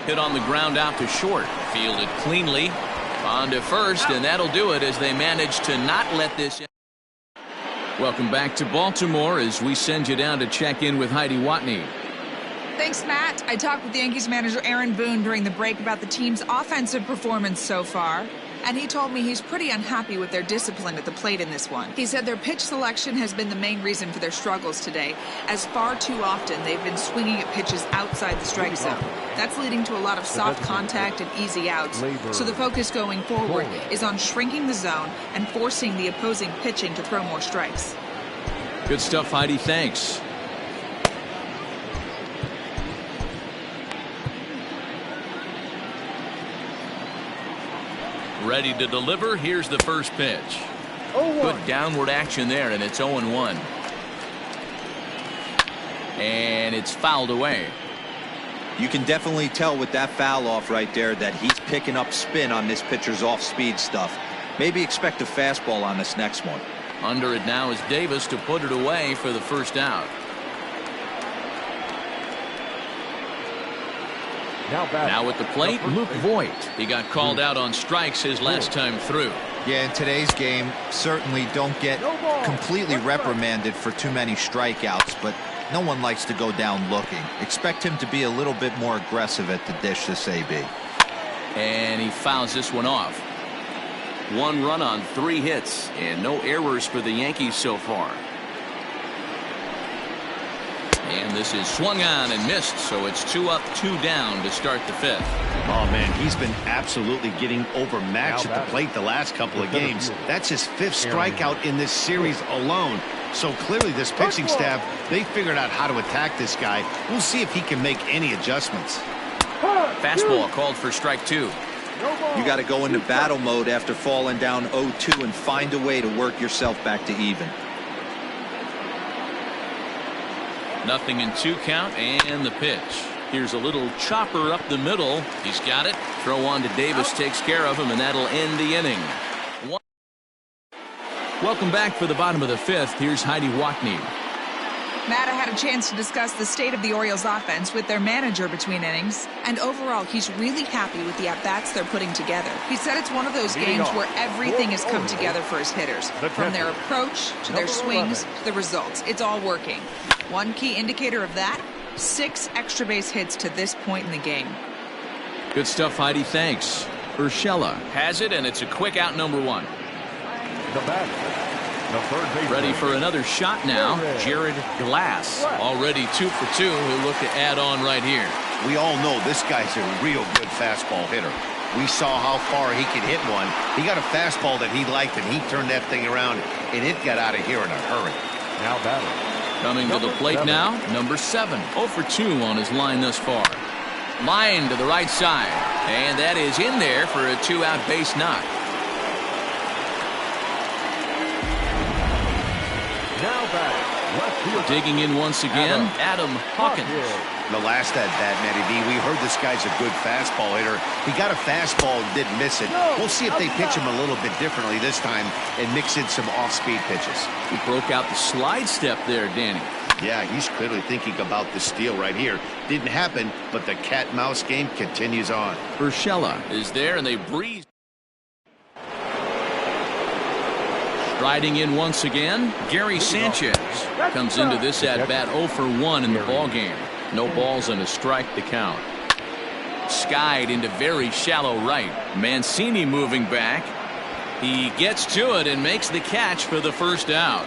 Hit on the ground out to short. Fielded cleanly. On to first, and that'll do it as they manage to not let this. Welcome back to Baltimore as we send you down to check in with Heidi Watney. Thanks, Matt. I talked with Yankees manager Aaron Boone during the break about the team's offensive performance so far, and he told me he's pretty unhappy with their discipline at the plate in this one. He said their pitch selection has been the main reason for their struggles today, as far too often they've been swinging at pitches outside the strike zone. That's leading to a lot of soft contact and easy outs. So the focus going forward is on shrinking the zone and forcing the opposing pitching to throw more strikes. Good stuff, Heidi. Thanks. Ready to deliver. Here's the first pitch. Good downward action there, and it's 0-1. And it's fouled away. You can definitely tell with that foul off right there that he's picking up spin on this pitcher's off-speed stuff. Maybe expect a fastball on this next one. Under it now is Davis to put it away for the first out. Now at the plate, Luke Voit. He got called out on strikes his last time through. Yeah, in today's game, certainly don't get completely reprimanded for too many strikeouts, but no one likes to go down looking. Expect him to be a little bit more aggressive at the dish this AB. And he fouls this one off. 1 run on 3 hits and no errors for the Yankees so far. And this is swung on and missed, so it's 2 up, 2 down to start the 5th. Oh, man, he's been absolutely getting overmatched at the plate the last couple of games. That's his 5th strikeout in this series alone. So clearly this pitching staff, they figured out how to attack this guy. We'll see if he can make any adjustments. Fastball called for strike 2. You got to go into battle mode after falling down 0-2 and find a way to work yourself back to even. 0-2 count and the pitch. Here's a little chopper up the middle. He's got it. Throw on to Davis, takes care of him, and that'll end the inning. Welcome back for the bottom of the 5th. Here's Heidi Watney. Matt, I had a chance to discuss the state of the Orioles offense with their manager between innings, and overall he's really happy with the at-bats they're putting together. He said it's one of those games where everything has come together for his hitters, from their approach to their swings to the results. It's all working. One key indicator of that, 6 extra base hits to this point in the game. Good stuff, Heidi. Thanks. Urshela has it, and it's a quick out, number 1. The batter. Ready for another shot now. Jared Glass already 2 for 2. He'll look to add on right here. We all know this guy's a real good fastball hitter. We saw how far he could hit one. He got a fastball that he liked, and he turned that thing around, and it got out of here in a hurry. Now batter. Coming to the plate now, number 7. 0 for 2 on his line thus far. Line to the right side, and that is in there for a 2-out base knock. Now batter. Left field. Digging in once again, Adam Hawkins. The last at bat, Matty D, we heard this guy's a good fastball hitter. He got a fastball and didn't miss it. We'll see if they pitch him a little bit differently this time and mix in some off-speed pitches. He broke out the slide step there, Danny. Yeah, he's clearly thinking about the steal right here. Didn't happen, but the cat-mouse game continues on. Urshela is there, and they breeze. Striding in once again, Gary Sanchez comes into this at-bat 0 for 1 in the ballgame. No balls and a strike to count. Skied into very shallow right. Mancini moving back. He gets to it and makes the catch for the first out.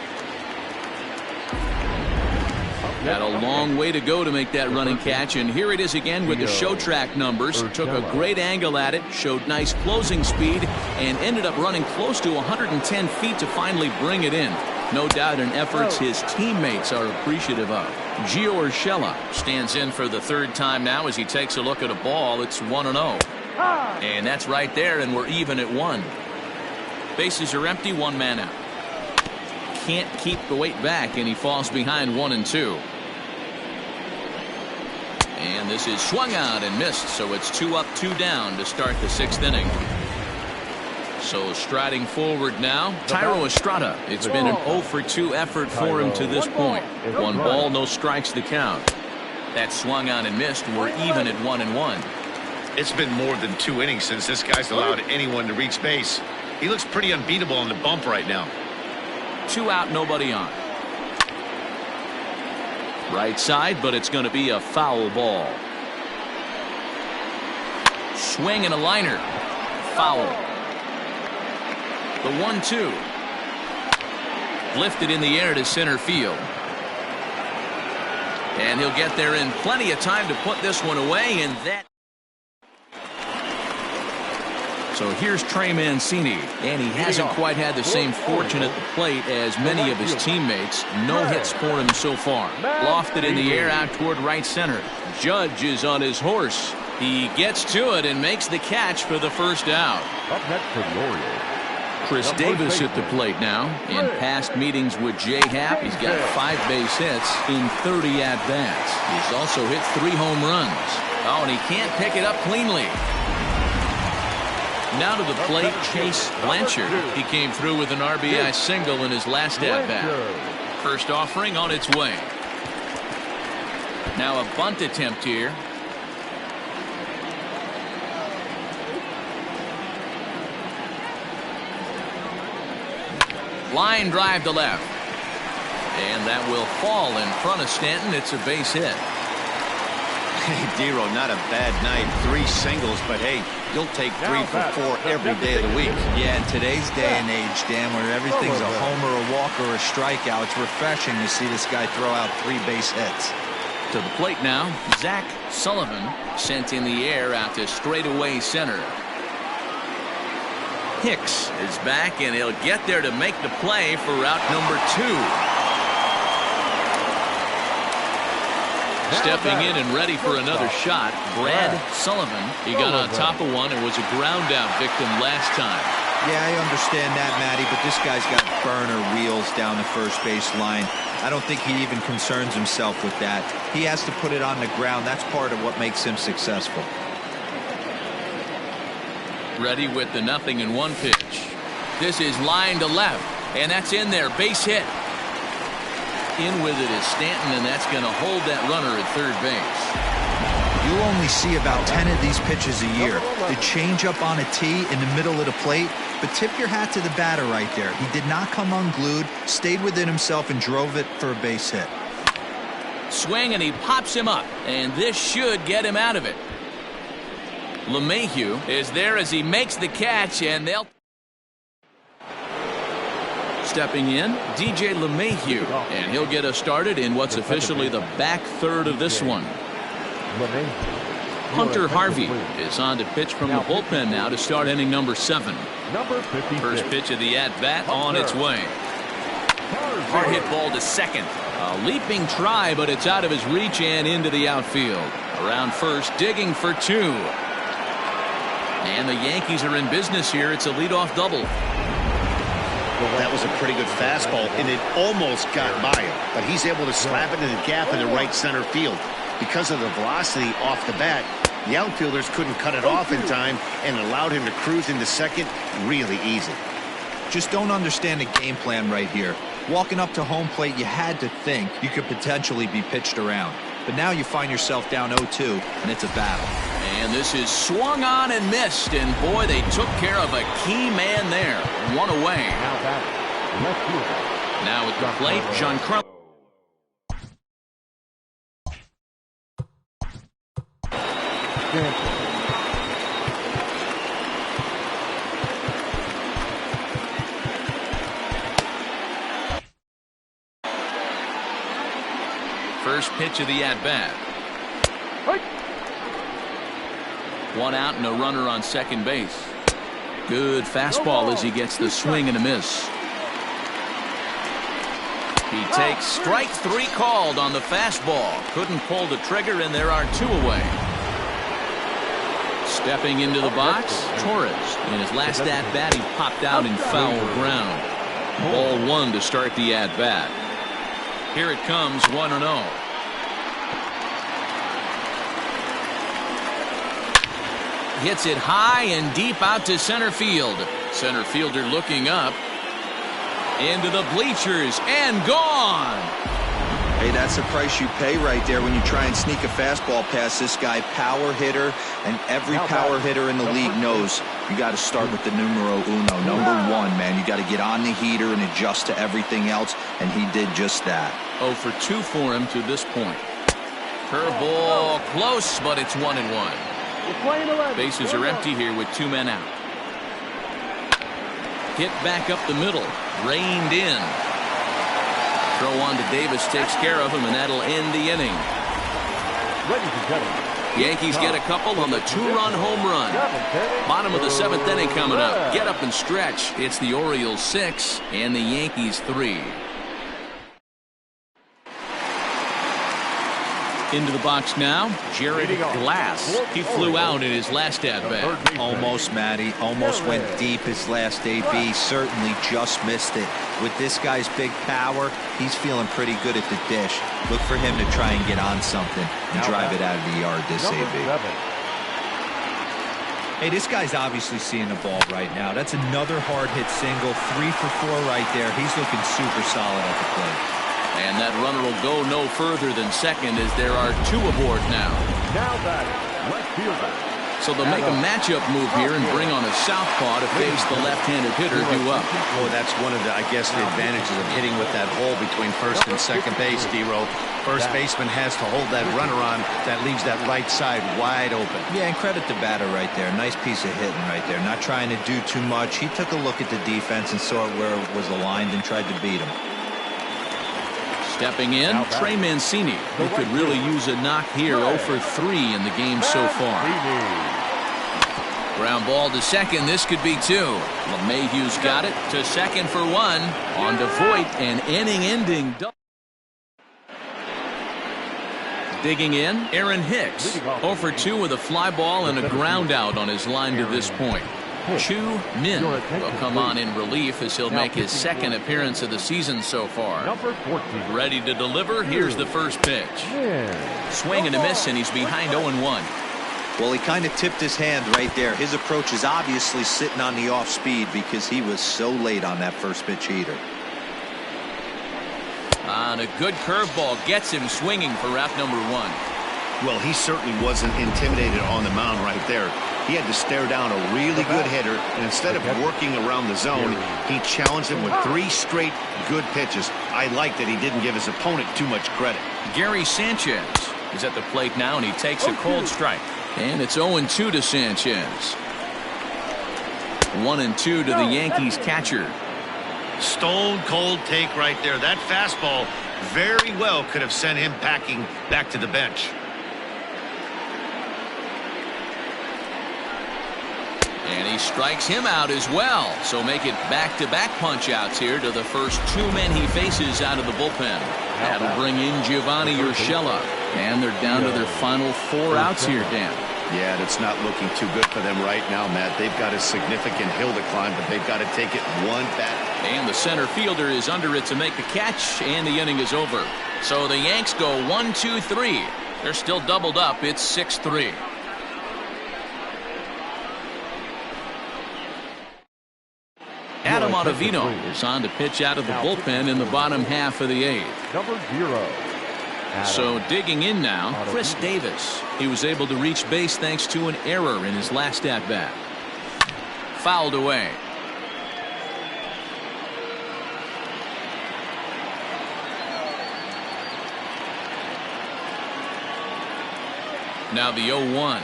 Got a long way to go to make that running catch, and here it is again with the show track numbers. Took a great angle at it, showed nice closing speed, and ended up running close to 110 feet to finally bring it in. No doubt in efforts his teammates are appreciative of. Gio Urshela stands in for the 3rd time now as he takes a look at a ball. It's 1-0. And that's right there, and we're even at 1. Bases are empty, 1 man out. Can't keep the weight back, and he falls behind 1-2. And this is swung out and missed, so it's 2 up, 2 down to start the 6th inning. So striding forward now, Thairo Estrada. It's been an 0 for 2 effort for him to this point. 1 ball, no strikes to count. That swung on and missed. We're even at 1-1. It's been more than 2 innings since this guy's allowed anyone to reach base. He looks pretty unbeatable on the bump right now. 2 out, nobody on. Right side, but it's going to be a foul ball. Swing and a liner. Foul. The 1-2. Lifted in the air to center field. And he'll get there in plenty of time to put this one away, and that. So here's Trey Mancini, and he hasn't quite had the same fortune at the plate as many of his teammates. No hits for him so far. Lofted in the air out toward right center. Judge is on his horse. He gets to it and makes the catch for the first out. Up next for the Orioles, Chris Davis at the plate now. In past meetings with J-Happ, he's got 5 base hits in 30 at-bats. He's also hit 3 home runs. Oh, and he can't pick it up cleanly. Now to the plate, Chase Blanchard. He came through with an RBI single in his last at-bat. First offering on its way. Now a bunt attempt here. Line drive to left. And that will fall in front of Stanton. It's a base hit. Hey, Dero, not a bad night. 3 singles, but hey, you'll take 3 for 4 every day of the week. Yeah, in today's day and age, Dan, where everything's a homer, a walk, or a strikeout, it's refreshing to see this guy throw out 3 base hits. To the plate now, Zach Sullivan sent in the air out to straightaway center. Hicks is back, and he'll get there to make the play for route number 2. Stepping in and ready for another shot, Brad Sullivan. He got on top of one and was a ground out victim last time. Yeah, I understand that, Matty, but this guy's got burner wheels down the first base line. I don't think he even concerns himself with that. He has to put it on the ground. That's part of what makes him successful. Ready with the 0-1 pitch. This is line to left, and that's in there. Base hit. In with it is Stanton, and that's going to hold that runner at third base. You'll only see about 10 of these pitches a year. The changeup on a tee in the middle of the plate, but tip your hat to the batter right there. He did not come unglued, stayed within himself, and drove it for a base hit. Swing, and he pops him up, and this should get him out of it. LeMahieu is there as he makes the catch, and they'll. Stepping in, DJ LeMahieu, and he'll get us started in what's officially the back third of this one. Hunter Harvey is on to pitch from the bullpen now to start inning number 7. First pitch of the at-bat on its way. Hard hit ball to second. A leaping try, but it's out of his reach and into the outfield. Around first, digging for 2. And the Yankees are in business here. It's a leadoff double. That was a pretty good fastball, and it almost got by him, but he's able to slap it in the gap in the right center field. Because of the velocity off the bat, the outfielders couldn't cut it off in time and allowed him to cruise into second really easy. Just don't understand the game plan right here. Walking up to home plate, you had to think you could potentially be pitched around. But now you find yourself down 0-2, and it's a battle. And this is swung on and missed, and boy, they took care of a key man there. 1 away. Now at the plate, Giancarlo. First pitch of the at-bat. 1 out and a runner on second base. Good fastball as he gets the swing and a miss. He takes strike 3 called on the fastball. Couldn't pull the trigger, and there are 2 away. Stepping into the box, Torres. In his last at-bat, he popped out in foul ground. Ball 1 to start the at-bat. Here it comes, 1-0. Hits it high and deep out to center field. Center fielder looking up. Into the bleachers and gone. Hey, that's the price you pay right there when you try and sneak a fastball past this guy. Power hitter, and every power hitter in the league knows you got to start with the numero uno, number 1, man. You got to get on the heater and adjust to everything else, and he did just that. 0 for 2 for him to this point. Curveball close, but it's 1-1. Bases are empty here with 2 men out. Hit back up the middle, reined in. Throw on to Davis takes care of him, and that'll end the inning. Yankees get a couple on the 2-run home run. Bottom of the 7th inning coming up. Get up and stretch. It's the Orioles 6 and the Yankees 3. Into the box now, Jared Glass. He flew out in his last at-bat. Almost, Matty. Almost went deep his last AB. Certainly just missed it. With this guy's big power, he's feeling pretty good at the dish. Look for him to try and get on something and drive it out of the yard this AB. Hey, this guy's obviously seeing the ball right now. That's another hard hit single. 3 for 4 right there. He's looking super solid at the plate. And that runner will go no further than second as there are 2 aboard now. Now batting, left fielder. So they'll make a matchup move here and bring on a southpaw to face the left-handed hitter due up. Well, that's one of the, I guess, the advantages of hitting with that hole between first and second base, D-Row. First baseman has to hold that runner on. That leaves that right side wide open. Yeah, and credit the batter right there. Nice piece of hitting right there. Not trying to do too much. He took a look at the defense and saw it where it was aligned and tried to beat him. Stepping in, Trey Mancini, who could really use a knock here. 0 for 3 in the game so far. Ground ball to second. This could be 2. LeMahieu's got it to second for 1. On to Voit, an inning-ending double. Digging in, Aaron Hicks. 0 for 2 with a fly ball and a ground out on his line to this point. Chu Min will come on in relief as he'll make his 2nd appearance of the season so far. Ready to deliver. Here's the first pitch. Swing and a miss, and he's behind 0-1. Well, he kind of tipped his hand right there. His approach is obviously sitting on the off speed because he was so late on that first pitch heater. And a good curveball gets him swinging for out number 1. Well, he certainly wasn't intimidated on the mound right there. He had to stare down a really good hitter, and instead of working around the zone, he challenged him with 3 straight good pitches. I like that he didn't give his opponent too much credit. Gary Sanchez is at the plate now, and he takes a cold strike. And it's 0-2 to Sanchez. 1-2 to the Yankees catcher. Stone cold take right there. That fastball very well could have sent him packing back to the bench. And he strikes him out as well. So make it back-to-back punch-outs here to the first 2 men he faces out of the bullpen. That'll bring in Giovanni Urshela. And they're down to their final 4 outs here, Dan. Yeah, that's not looking too good for them right now, Matt. They've got a significant hill to climb, but they've got to take it one back. And the center fielder is under it to make the catch, and the inning is over. So the Yanks go 1-2-3. They're still doubled up. It's 6-3. Adam Ottavino is on to pitch out of the bullpen in the bottom half of the 8th. Number 0. So digging in now, Chris Davis. He was able to reach base thanks to an error in his last at-bat. Fouled away. Now the 0-1.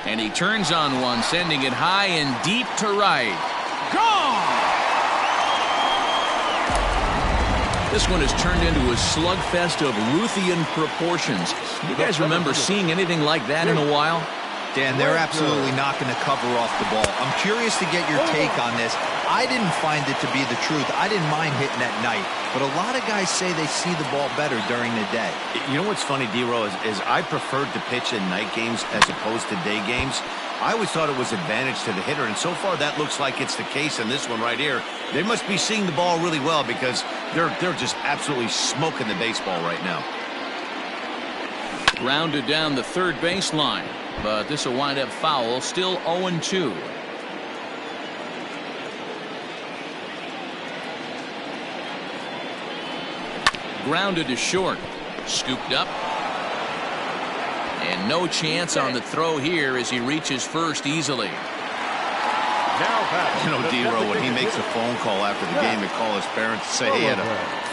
And he turns on one, sending it high and deep to right. Gone! This one has turned into a slugfest of Ruthian proportions. You guys remember seeing anything like that in a while? Dan, they're absolutely not going to cover off the ball. I'm curious to get your take on this. I didn't find it to be the truth. I didn't mind hitting at night, but a lot of guys say they see the ball better during the day. You know what's funny, D-Row, is I preferred to pitch in night games as opposed to day games. I always thought it was advantage to the hitter, and so far that looks like it's the case in this one right here. They must be seeing the ball really well because they're just absolutely smoking the baseball right now. Rounded down the third baseline, but this will wind up foul. Still 0-2. grounded to short. Scooped up. And no chance on the throw here as he reaches first easily. You know, D-Row, when he makes a phone call after the game and call his parents and say he had a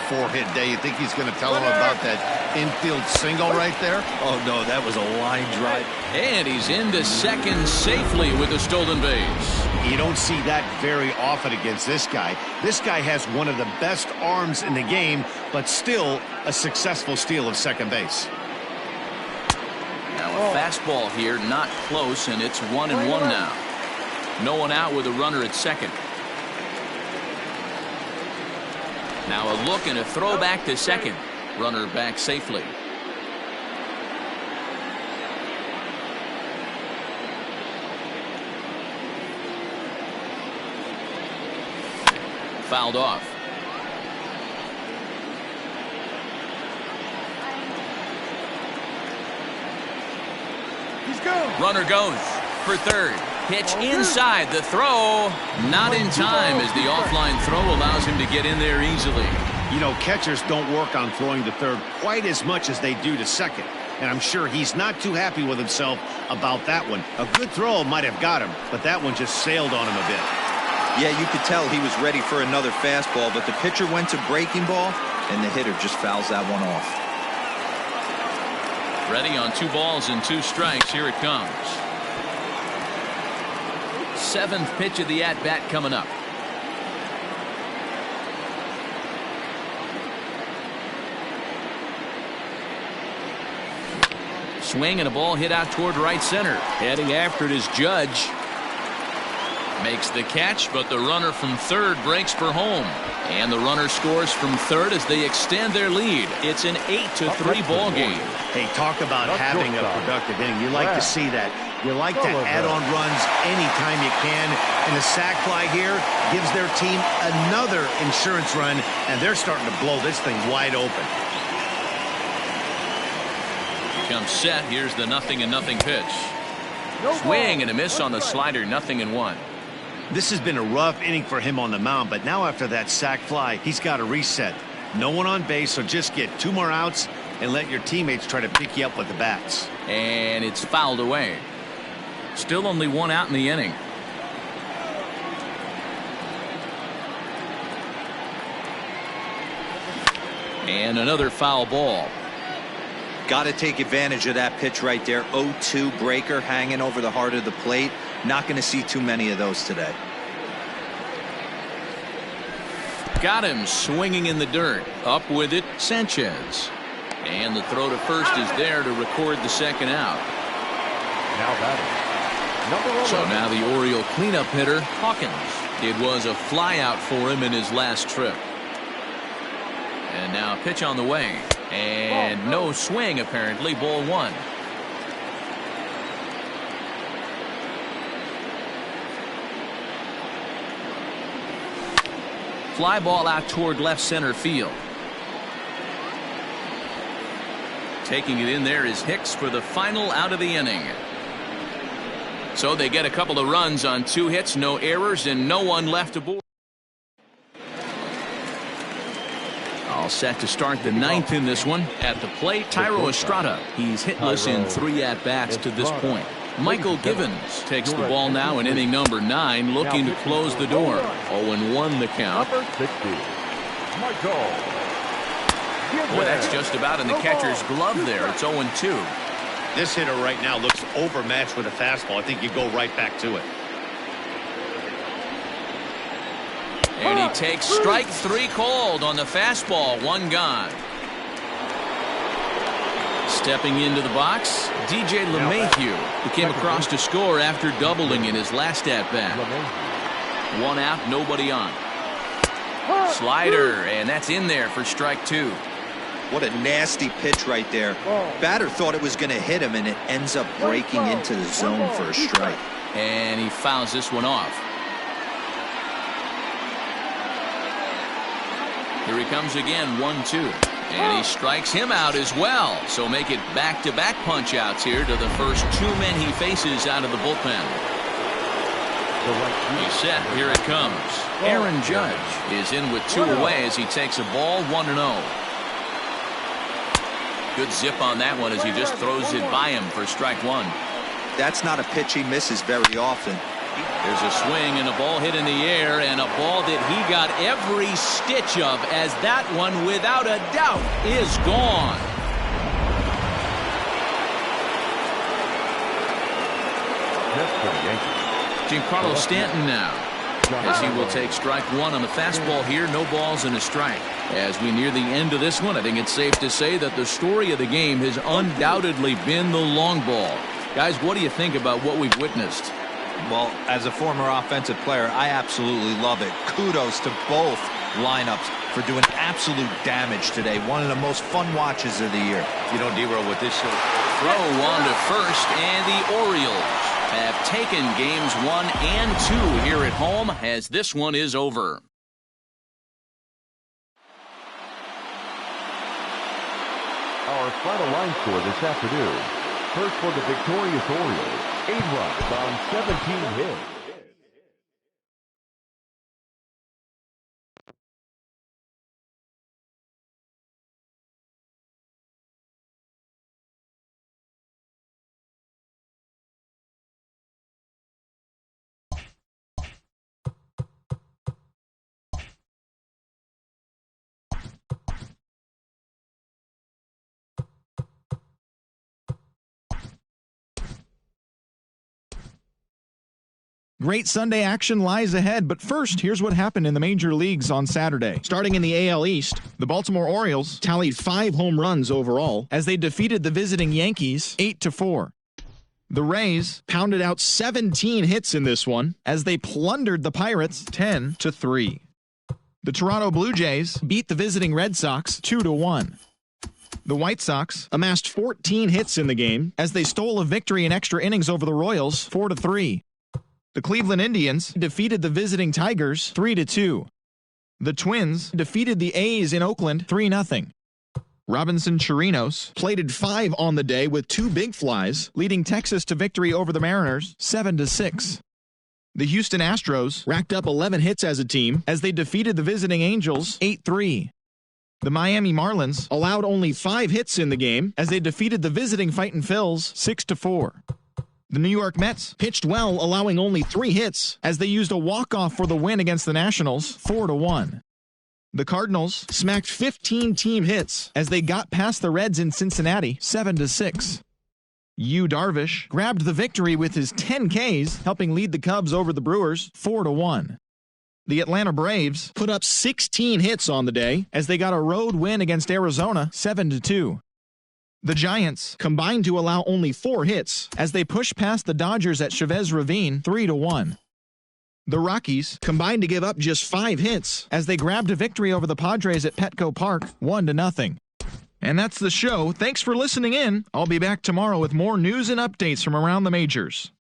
4-hit day, you think he's going to tell them about that infield single right there? Oh, no, that was a line drive. And he's into second safely with a stolen base. You don't see that very often against this guy. This guy has one of the best arms in the game, but still a successful steal of second base. Now a fastball here, not close, and it's 1-1 now. No one out with a runner at second. Now a look and a throw back to second. Runner back safely. Fouled off. He's gone. Runner goes for third. Pitch inside. The throw not in time as the offline throw allows him to get in there easily. You know, catchers don't work on throwing to third quite as much as they do to second. And I'm sure he's not too happy with himself about that one. A good throw might have got him, but that one just sailed on him a bit. Yeah, you could tell he was ready for another fastball, but the pitcher went to breaking ball, and the hitter just fouls that one off. Ready on 2 balls and 2 strikes. Here it comes. 7th pitch of the at-bat coming up. Swing and a ball hit out toward right center. Heading after it is Judge. Makes the catch, but the runner from third breaks for home. And the runner scores from third as they extend their lead. It's an 8-3 ball game. Hey, talk about having a productive inning. You like to see that. You like to add on runs anytime you can. And the sac fly here gives their team another insurance run, and they're starting to blow this thing wide open. Comes set. Here's the 0-0 pitch. Swing and a miss on the slider. 0-1. This has been a rough inning for him on the mound, but now after that sac fly, he's got to reset. No one on base, so just get 2 more outs and let your teammates try to pick you up with the bats. And it's fouled away. Still only 1 out in the inning. And another foul ball. Got to take advantage of that pitch right there. 0-2 breaker hanging over the heart of the plate. Not going to see too many of those today. Got him swinging in the dirt. Up with it, Sanchez. And the throw to first is there to record the second out. Now batting, number 11. So now the Oriole cleanup hitter, Hawkins. It was a fly out for him in his last trip. And now a pitch on the way. And no swing apparently. Ball 1. Fly ball out toward left center field. Taking it in there is Hicks for the final out of the inning. So they get a couple of runs on 2 hits, no errors, and no one left aboard. All set to start the 9th in this one. At the plate, Thairo Estrada. He's hitless in 3 at-bats to this point. Michael Givens takes the ball now in inning number 9, looking to close the door. 0-1 the count. Number 60, Michael Givens. Boy, that's just about in the catcher's glove there. It's 0-2. This hitter right now looks overmatched with a fastball. I think you go right back to it. And he takes strike 3 called on the fastball. 1 gone. Stepping into the box, DJ LeMahieu, who came across to score after doubling in his last at-bat. 1 out, nobody on. Slider, and that's in there for strike 2. What a nasty pitch right there. Batter thought it was going to hit him, and it ends up breaking into the zone for a strike. And he fouls this one off. Here he comes again, 1-2. And he strikes him out as well. So make it back-to-back punch-outs here to the first 2 men he faces out of the bullpen. He's set. Here it comes. Aaron Judge is in with 2 away as he takes a ball, 1-0. Good zip on that one as he just throws it by him for strike one. That's not a pitch he misses very often. There's a swing and a ball hit in the air, and a ball that he got every stitch of, as that one, without a doubt, is gone. Giancarlo Stanton now, as he will take strike one on the fastball here. No balls and a strike. As we near the end of this one, I think it's safe to say that the story of the game has undoubtedly been the long ball. Guys, what do you think about what we've witnessed? Well, as a former offensive player, I absolutely love it. Kudos to both lineups for doing absolute damage today. One of the most fun watches of the year. You know, D-Roll, with this throw on to first, and the Orioles have taken games 1 and 2 here at home, as this one is over. Our final line score this afternoon. First for the victorious Orioles, 8 runs on 17 hits. Great Sunday action lies ahead, but first, here's what happened in the major leagues on Saturday. Starting in the AL East, the Baltimore Orioles tallied 5 home runs overall as they defeated the visiting Yankees 8-4. The Rays pounded out 17 hits in this one as they plundered the Pirates 10-3. The Toronto Blue Jays beat the visiting Red Sox 2-1. The White Sox amassed 14 hits in the game as they stole a victory in extra innings over the Royals 4-3. The Cleveland Indians defeated the visiting Tigers 3-2. The Twins defeated the A's in Oakland 3-0. Robinson Chirinos plated 5 on the day with 2 big flies, leading Texas to victory over the Mariners 7-6. The Houston Astros racked up 11 hits as a team as they defeated the visiting Angels 8-3. The Miami Marlins allowed only 5 hits in the game as they defeated the visiting Fightin' Phils 6-4. The New York Mets pitched well, allowing only 3 hits as they used a walk-off for the win against the Nationals 4-1. The Cardinals smacked 15 team hits as they got past the Reds in Cincinnati 7-6. Yu Darvish grabbed the victory with his 10 Ks, helping lead the Cubs over the Brewers 4-1. The Atlanta Braves put up 16 hits on the day as they got a road win against Arizona 7-2. The Giants combined to allow only 4 hits as they pushed past the Dodgers at Chavez Ravine 3-1. The Rockies combined to give up just 5 hits as they grabbed a victory over the Padres at Petco Park 1-0. And that's the show. Thanks for listening in. I'll be back tomorrow with more news and updates from around the majors.